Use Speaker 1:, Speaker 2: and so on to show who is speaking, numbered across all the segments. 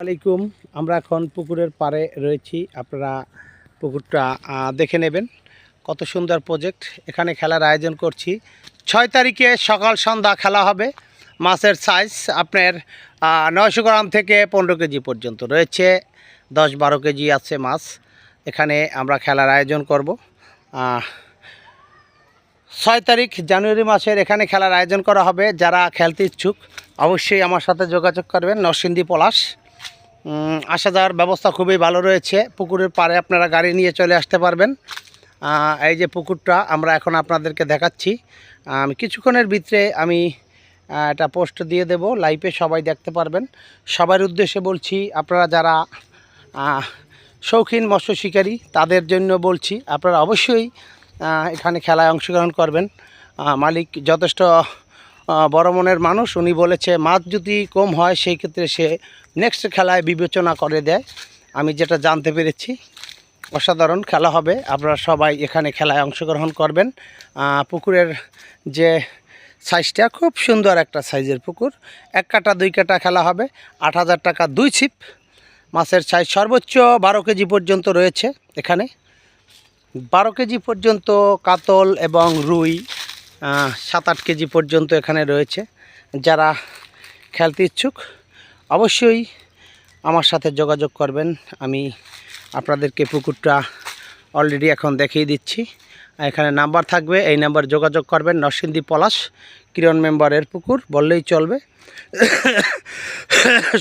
Speaker 1: আলাইকুম। আমরা এখন পুকুরের পাড়ে রয়েছি। আপনারা পুকুরটা দেখে নেবেন। কত সুন্দর প্রজেক্ট। এখানে খেলার আয়োজন করছি। 6 তারিখে সকাল সন্ধ্যা খেলা হবে। মাছের সাইজ আপনার 900 গ্রাম থেকে 15 কেজি পর্যন্ত রয়েছে। 10-12 কেজি আছে মাছ। এখানে আমরা খেলার আয়োজন করব। 6 তারিখ জানুয়ারি মাসের এখানে খেলার আয়োজন করা হবে। যারা খেলতে ইচ্ছুক অবশ্যই আমার সাথে যোগাযোগ করবেন। নরসিংদী পলাশ। আসা যাওয়ার ব্যবস্থা খুবই ভালো রয়েছে। পুকুরের পাড়ে আপনারা গাড়ি নিয়ে চলে আসতে পারবেন। এই যে পুকুরটা আমরা এখন আপনাদেরকে দেখাচ্ছি। আমি কিছুক্ষণের ভিতরে আমি এটা পোস্ট দিয়ে দেব, লাইভে সবাই দেখতে পারবেন। সবার উদ্দেশ্যে বলছি, আপনারা যারা শৌখিন মৎস্য শিকারী তাদের জন্য বলছি, আপনারা অবশ্যই এখানে খেলায় অংশগ্রহণ করবেন। মালিক যথেষ্ট বড় মনের মানুষ। উনি বলেছে মাছ যদি কম হয় সেই ক্ষেত্রে সে নেক্সট খেলায় বিবেচনা করে দেয়। আমি যেটা জানতে পেরেছি, অসাধারণ খেলা হবে। আপনারা সবাই এখানে খেলায় অংশগ্রহণ করবেন। পুকুরের যে সাইজটা খুব সুন্দর একটা সাইজের পুকুর। 1 কাটা 2 কাটা খেলা হবে। 8,000 টাকা 2 ছিপ। মাছের সাইজ সর্বোচ্চ 12 কেজি পর্যন্ত রয়েছে। এখানে 12 কেজি পর্যন্ত কাতল এবং রুই 7-8 কেজি পর্যন্ত এখানে রয়েছে। যারা খেলতে ইচ্ছুক অবশ্যই আমার সাথে যোগাযোগ করবেন। আমি আপনাদেরকে পুকুরটা অলরেডি এখন দেখিয়ে দিচ্ছি। এখানে নাম্বার থাকবে, এই নাম্বার যোগাযোগ করবেন। নরসিংদী পলাশ কিরণ মেম্বারের পুকুর বললেই চলবে।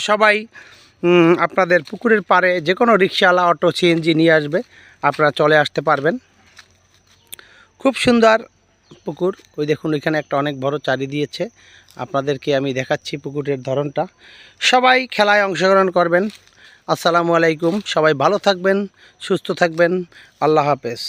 Speaker 1: সবাই আপনাদের পুকুরের পাড়ে যে কোনো রিক্সাওয়ালা, অটো, সিএনজি নিয়ে আসবে, আপনারা চলে আসতে পারবেন। খুব সুন্দর পুকুর। ওই দেখুন, ওইখানে একটা অনেক বড় চারি দিয়েছে। আপনাদেরকে আমি দেখাচ্ছি পুকুরের ধরনটা। সবাই খেলায় অংশগ্রহণ করবেন। আসসালামু আলাইকুম। সবাই ভালো থাকবেন, সুস্থ থাকবেন। আল্লাহ হাফেজ।